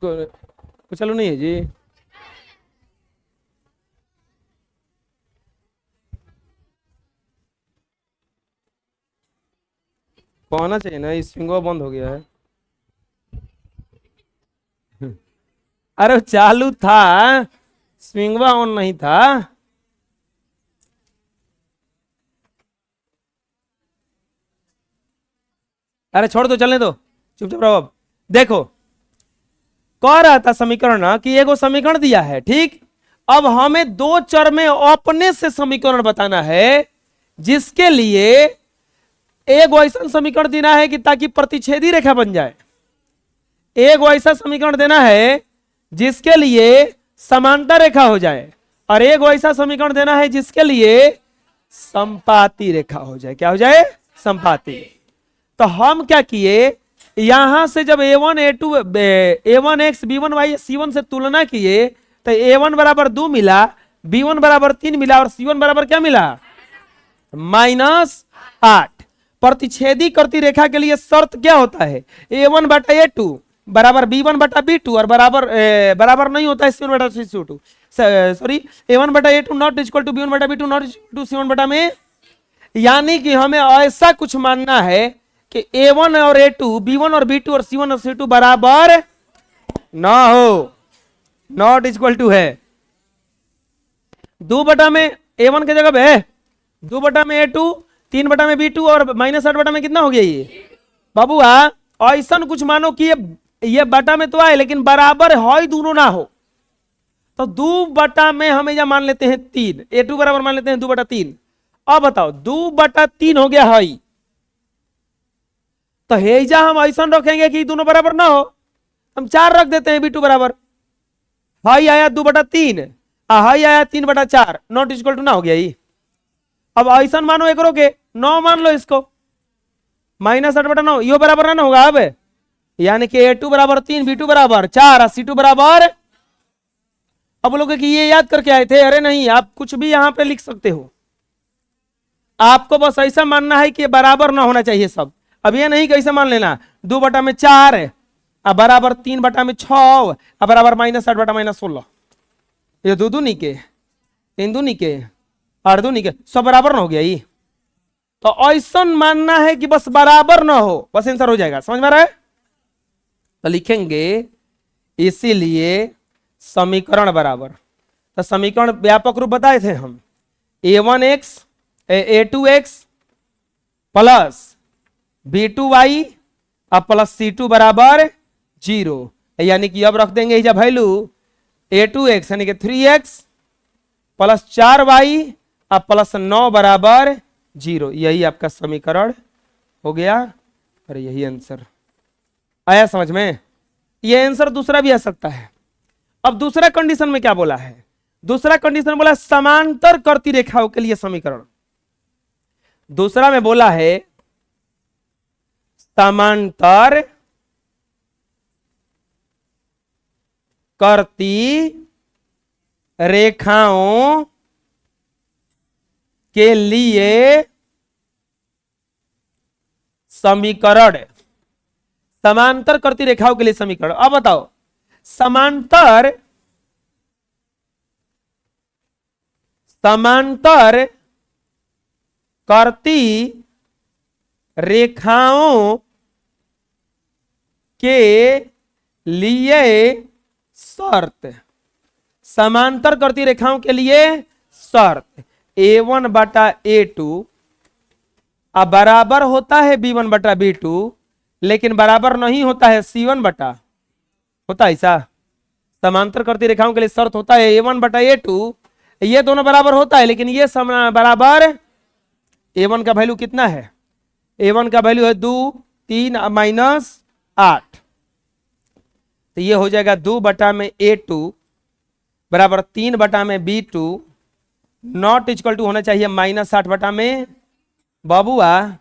चलो नहीं है जी। पहुंचना चाहिए ना, स्विंगो बंद हो गया है। अरे वो चालू था, स्विंगवा ऑन नहीं था। अरे छोड़ दो, चलने दो, चुपचाप रहो। अब देखो, कह रहा था समीकरण ना कि एगो समीकरण दिया है, ठीक। अब हमें दो चर में अपने से समीकरण बताना है, जिसके लिए एक ऐसा समीकरण देना है कि ताकि प्रतिच्छेदी रेखा बन जाए। एक ऐसा समीकरण देना है जिसके लिए समांतर रेखा हो जाए, और एक ऐसा समीकरण देना है जिसके लिए संपाती रेखा हो जाए। क्या हो जाए? संपाती। तो हम क्या किए, यहां से जब a1 a2 a1x b1y c1 से तुलना किए तो a1 बराबर 2 मिला, b1 बराबर 3 मिला, और c1 बराबर क्या मिला? -8। प्रतिच्छेदी करती रेखा के लिए शर्त क्या होता है? a1 बटा a2 बराबर b1 बटा b2, और बराबर नहीं होता है c1 बटा c2, सॉरी a1 बटा a2 not equal to b1 बटा b2 not equal to c1 बटा में। यानी कि हमें ऐसा कुछ मानना है कि a1 और a2, b1 और b2 और c1 और c2 बराबर ना हो, नॉट इक्वल टू है। 2 बटा में a1 की जगह है 2 बटा में a2, 3 बटा में b2, और -8 बटा में कितना हो गया ये बाबू? ऐसा कुछ मानो कि ये बटा में तो आए लेकिन बराबर है दोनों ना हो। तो 2 बटा में हम यह मान लेते हैं 3, a2 बराबर मान लेते हैं 2 बटा 3। अब बताओ 2 बटा 3 हो गया है, तो हेजा हम ऐसा रखेंगे कि दोनों बराबर ना हो, हम 4 रख देते हैं b2 बराबर हाई आया 2 बटा 3, हाई आया 3 बटा 4, नॉट इक्वल टू ना हो गया ये। अब ऐसा मानो एक के 9 मान लो इसको, -8 बटा 9, यो बराबर ना होगा। अब यानी कि a2 बराबर 3, b2 बराबर 4, c2 बराबर। अब लोग कि ये याद करके आए थे, अरे नहीं, आप कुछ भी यहां पे लिख सकते हो, आपको बस ऐसा मानना है कि बराबर ना होना चाहिए सब। अब ये नहीं कैसे मान लेना 2 बटा में 4 अब बराबर 3 बटा में 6 अब बराबर -8 बटा -16, ये दो दू निके 3 दू निके 8 दू निके सब बराबर ना हो गया ये। तो ऐसा मानना है कि बस बराबर ना हो, बस आंसर हो जाएगा। समझ में आ रहा है? तो लिखेंगे इसीलिए समीकरण बराबर, तो समीकरण व्यापक रूप बताए थे हम, a1x a2x प्लस b2y अब प्लस c2 बराबर 0। यानी कि अब रख देंगे जब वैल्यू a2x यानी कि 3x प्लस 4y अब प्लस 9 बराबर 0। यही आपका समीकरण हो गया, और यही आंसर आया। समझ में? यह आंसर दूसरा भी आ सकता है। अब दूसरा कंडीशन में क्या बोला है? दूसरा कंडीशन बोला समांतर करती रेखाओं के लिए समीकरण। दूसरा में बोला है समांतर करती रेखाओं के लिए समीकरण। समांतर करती रेखाओं के लिए समीकरण। अब बताओ, समांतर करती रेखाओं के लिए शर्त। समांतर करती रेखाओं के लिए शर्त a1 बटा a2 अब बराबर होता है b1 बटा b2, लेकिन बराबर नहीं होता है c1 बटा, होता है ऐसा? समांतर करती रेखाओं के लिए शर्त होता है a1 बटा a2, ये दोनों बराबर होता है, लेकिन ये बराबर a1 का वैल्यू कितना है? a1 का वैल्यू है 2, 3 -8, तो ये हो जाएगा 2 बटा में a2 बराबर 3 बटा में b2 नॉट इक्वल टू होना चाहिए -8 बटा में। बाबुआ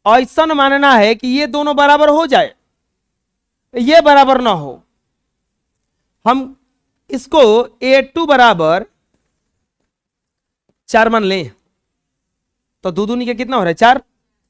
ऐसा मानना है कि ये दोनों बराबर हो जाए, ये बराबर ना हो। हम इसको a2 बराबर 4 मान लें, तो दो दूनी के कितना हो रहा है 4,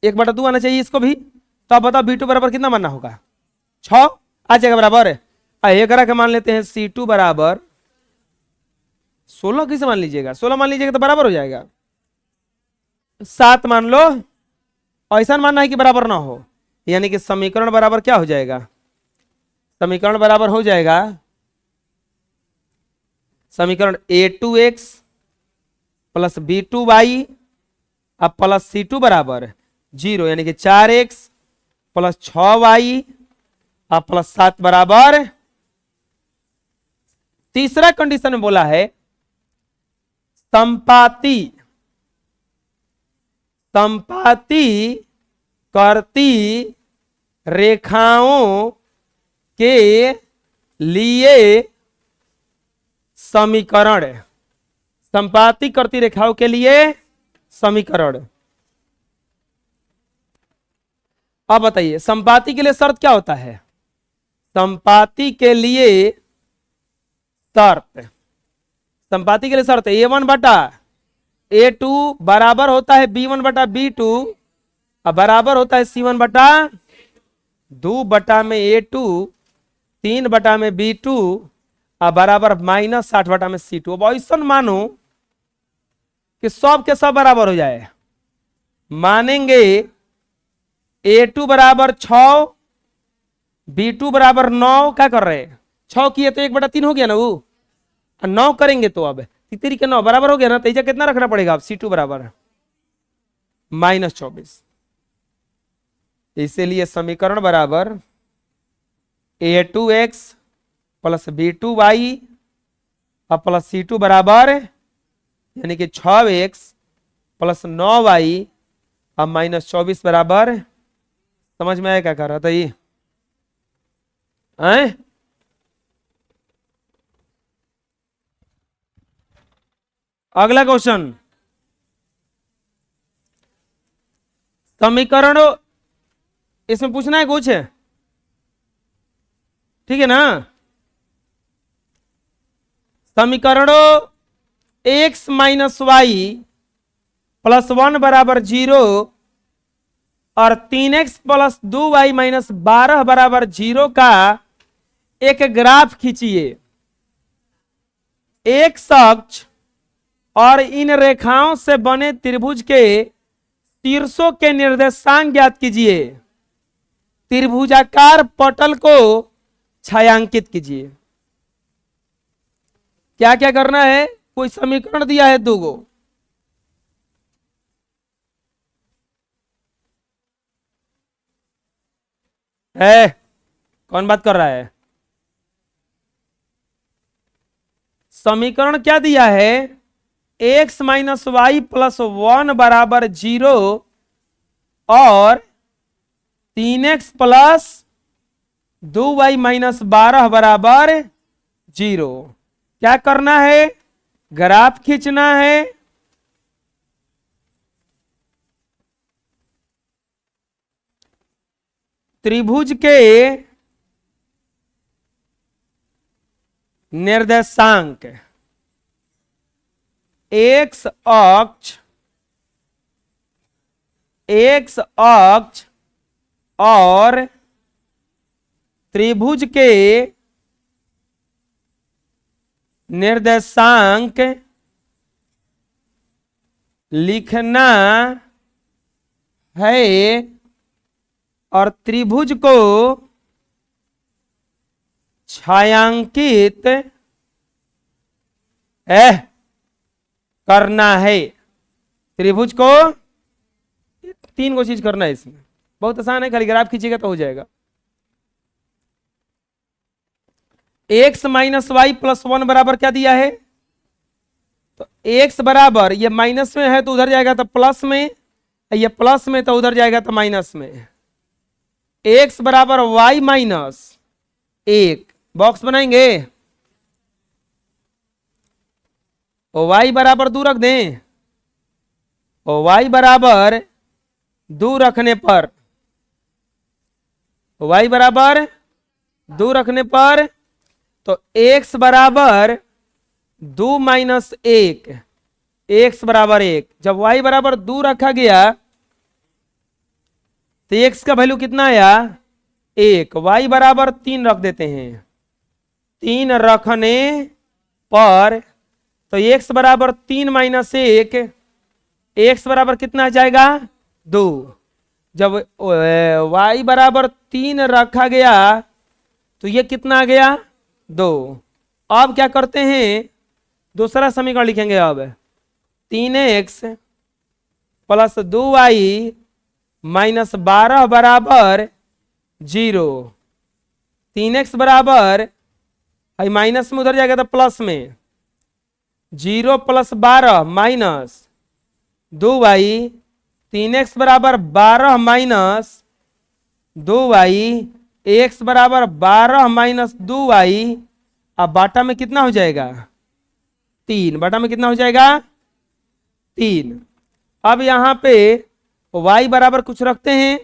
1 बटा 2 आना चाहिए इसको भी। तो आप बताओ b2 बराबर कितना मानना होगा 6, आ जाएगा बराबर। एक के मान लेते हैं C2 बराबर 16 किसे मान लीजिएगा, 16 मान लीजिएगा तो बराबर हो जाएगा। 7 मान लो, ऐसा मानना है कि बराबर ना हो, यानी कि समीकरण बराबर क्या हो जाएगा, समीकरण बराबर हो जाएगा समीकरण A2x प्लस B2y अब प्लस C2 बराबर 0, यानी कि 4x प्लस 6y अब प्लस 7 बराबर। तीसरा कंडीशन में बोला है संपाती करती रेखाओं के लिए समीकरण, संपाती करती रेखाओं के लिए समीकरण। अब बताइए संपाती के लिए शर्त क्या होता है, संपाती के लिए शर्त, संपाती के लिए शर्त A1 बटा A2 बराबर होता है B1 बटा B2 और बराबर होता है C1 बटा 2 बटा में A2 3 बटा में B2 और बराबर -60 बटा में C2। अब ऐसा मानो कि सब के सब बराबर हो जाए, मानेंगे A2 बराबर 6 B2 बराबर 9, क्या कर रहे हैं 6 किए तो 1/3 हो गया ना, वो 9 करेंगे तो अब 3 के 9 बराबर हो गया ना, तो कितना रखना पड़ेगा अब C2 बराबर -24। इसीलिए समीकरण बराबर A2x प्लस B2y और प्लस C2 बराबर यानी कि 6x प्लस 9y और -24 बराबर। समझ में आया क्या कर रहा था ये? अगला क्वेश्चन, समीकरण इसमें पूछना है कुछ, ठीक है ना। समीकरणों x माइनस वाई प्लस 1 बराबर 0 और 3x प्लस 2y माइनस 12 बराबर 0 का एक ग्राफ खींचिए। एक अक्ष और इन रेखाओं से बने त्रिभुज के शीर्षों के निर्देशांक ज्ञात कीजिए। त्रिभुजाकार पटल को छायांकित कीजिए। क्या क्या करना है, कोई समीकरण दिया है 2 गो, है कौन बात कर रहा है? समीकरण क्या दिया है, x माइनस वाई प्लस 1 बराबर 0 और 3x प्लस 2y माइनस 12 बराबर 0। क्या करना है, ग्राफ खींचना है। त्रिभुज के निर्देशांक x अक्ष और त्रिभुज के निर्देशांक लिखना है और त्रिभुज को छायांकित करना है। त्रिभुज को 3 को चीज करना है, इसमें बहुत आसान है, खाली ग्राफ खींचेगा तो हो जाएगा। x माइनस वाई प्लस 1 बराबर क्या दिया है, तो x बराबर ये माइनस में है तो उधर जाएगा तो प्लस में, ये प्लस में तो उधर जाएगा तो माइनस में। x बराबर y माइनस 1, बॉक्स बनाएंगे, और y बराबर 2 रख दें, और y बराबर 2 रखने पर, y बराबर 2 रखने पर तो x बराबर 2 माइनस 1, x बराबर 1। जब y बराबर 2 रखा गया तो x का वैल्यू कितना आया, 1, y बराबर 3 रख देते हैं। 3 रखने पर तो x बराबर 3 माइनस 1, x बराबर कितना आ जाएगा 2। जब y बराबर 3 रखा गया तो ये कितना आ गया 2। अब क्या करते हैं, दूसरा समीकरण लिखेंगे। अब 3x प्लस 2y माइनस 12 बराबर 0। 3x बराबर माइनस में उधर जाएगा तो प्लस में 0 प्लस 12 माइनस 2y। 3x बराबर 12 माइनस 2y, x बराबर 12 माइनस 2y। अब बाटा में कितना हो जाएगा 3, बाटा में कितना हो जाएगा 3। अब यहां पे y बराबर कुछ रखते हैं।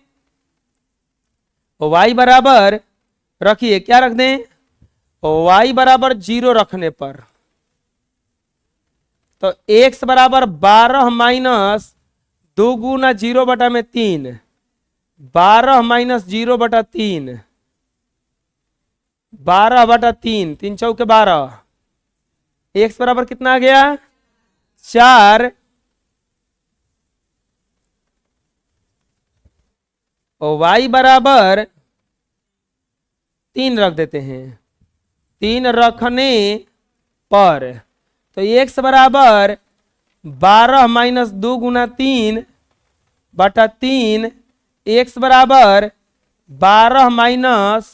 y बराबर रखिए, क्या रख दें, y बराबर 0 रखने पर तो x बराबर 12 माइनस 2 गुना 0 बटा में 3, 12 माइनस 0 बटा 3, 12 बटा 3, 3 चौके 12। x बराबर कितना आ गया 4। और y बराबर 3 रख देते हैं। 3 रखने पर तो x बराबर 12 माइनस 2 गुना 3 बटा 3, x बराबर 12 माइनस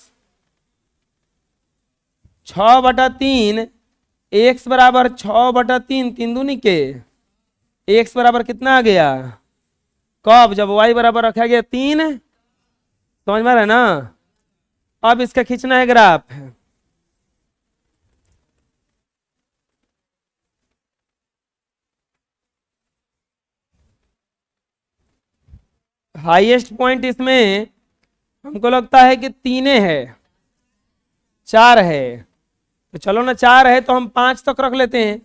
6 बटा 3, x बराबर 6 बटा 3, 3 दूनी के x बराबर कितना आ गया, कब, जब y बराबर रखा गया 3। समझ में आ रहा है ना। अब इसका खींचना है ग्राफ। हाईएस्ट पॉइंट इसमें हमको लगता है कि 3 है, 4 है। तो चलो ना, 4 है तो हम 5 तक रख लेते हैं,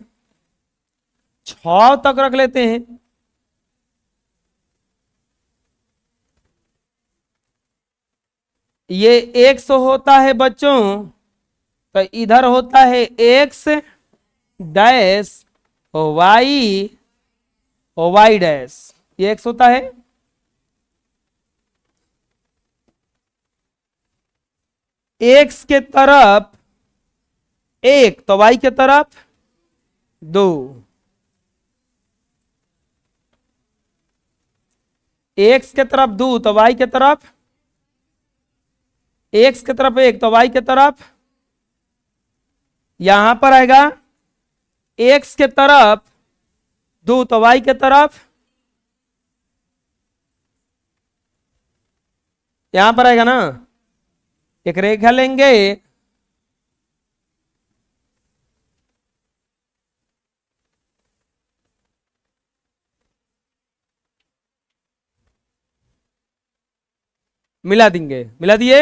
6 तक रख लेते हैं। ये x होता है बच्चों, तो इधर होता है x डैश और y डैश, ये x होता है। x के तरफ 1 तो y के तरफ 2, x के तरफ 2 तो y के तरफ, x के तरफ 1 तो y के तरफ। यहां पर आएगा x के तरफ 2 तो y के तरफ, यहां पर आएगा ना। एक रेखा लेंगे, मिला देंगे, मिला दिए।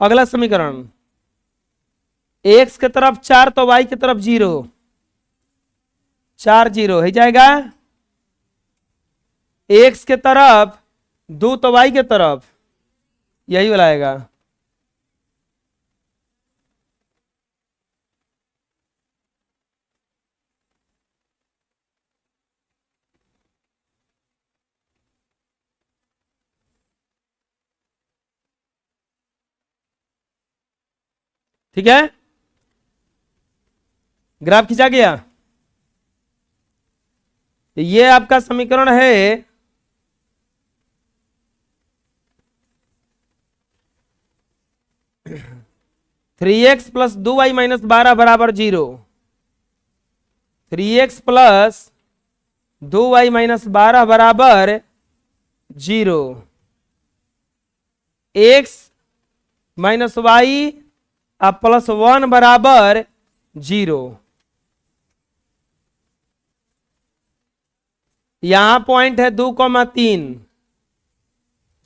अगला समीकरण, x के तरफ 4 तो y की तरफ 0, 4 0 हो जाएगा। x के तरफ 2 तो y के तरफ, यही वाला आएगा। ठीक है, ग्राफ खींचा गया। ये आपका समीकरण है 3x प्लस 2y माइनस 12 बराबर 0। 3x प्लस 2y माइनस 12 बराबर 0। x माइनस वाई अब प्लस 1 बराबर 0। यहां पॉइंट है 2,3,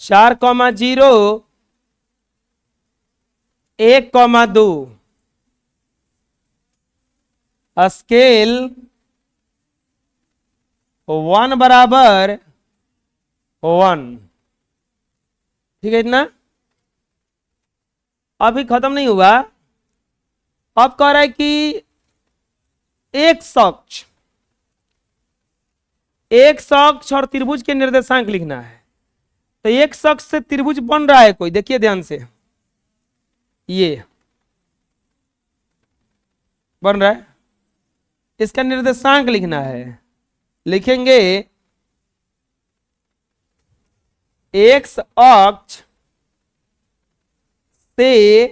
4,0, 1,2। स्केल 1 बराबर 1। ठीक है इतना। अभी खत्म नहीं हुआ। अब कह रहा है कि एक अक्ष और त्रिभुज के निर्देशांक लिखना है। तो एक अक्ष से त्रिभुज बन रहा है कोई, देखिए ध्यान से, ये बन रहा है, इसका निर्देशांक लिखना है। लिखेंगे एक्स अक्ष से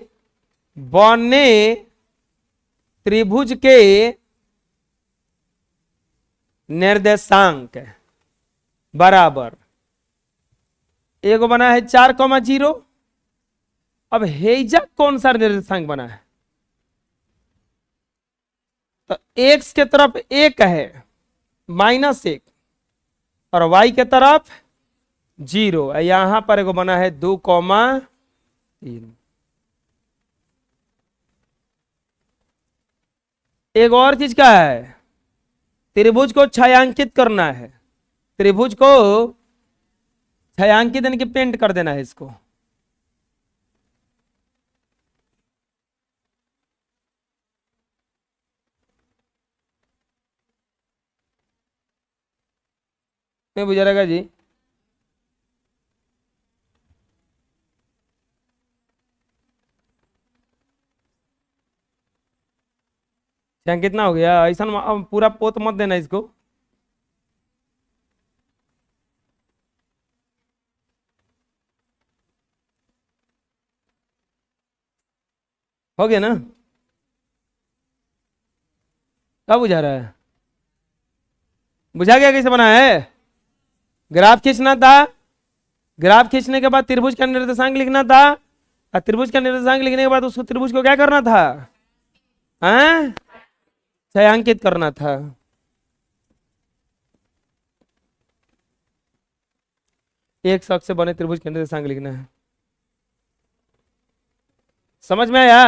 बने त्रिभुज के निर्देशांक बराबर, एगो बना है 4,0। अब हेजा कौन सा निर्देशांक बना है? तो एक्स के तरफ 1 है -1 और वाई के तरफ 0। यहां पर एगो बना है 2,3। एक और चीज का है, त्रिभुज को छायांकित करना है। त्रिभुज को छायांकित यानी कि पेंट कर देना है इसको। नहीं बुझा रहेगा जी? छायांकित कितना हो गया? ऐसा पूरा पोत मत देना इसको। हो गया ना? क्या बुझा रहा है? बुझा गया कैसे बना है? ग्राफ खींचना था, ग्राफ खींचने के बाद त्रिभुज का निर्देशांक लिखना था, और त्रिभुज का निर्देशांक लिखने के बाद उस त्रिभुज को क्या करना था? हैं? छायांकित करना था। एक अक्ष से बने त्रिभुज के निर्देशांक लिखना है। समझ में आया?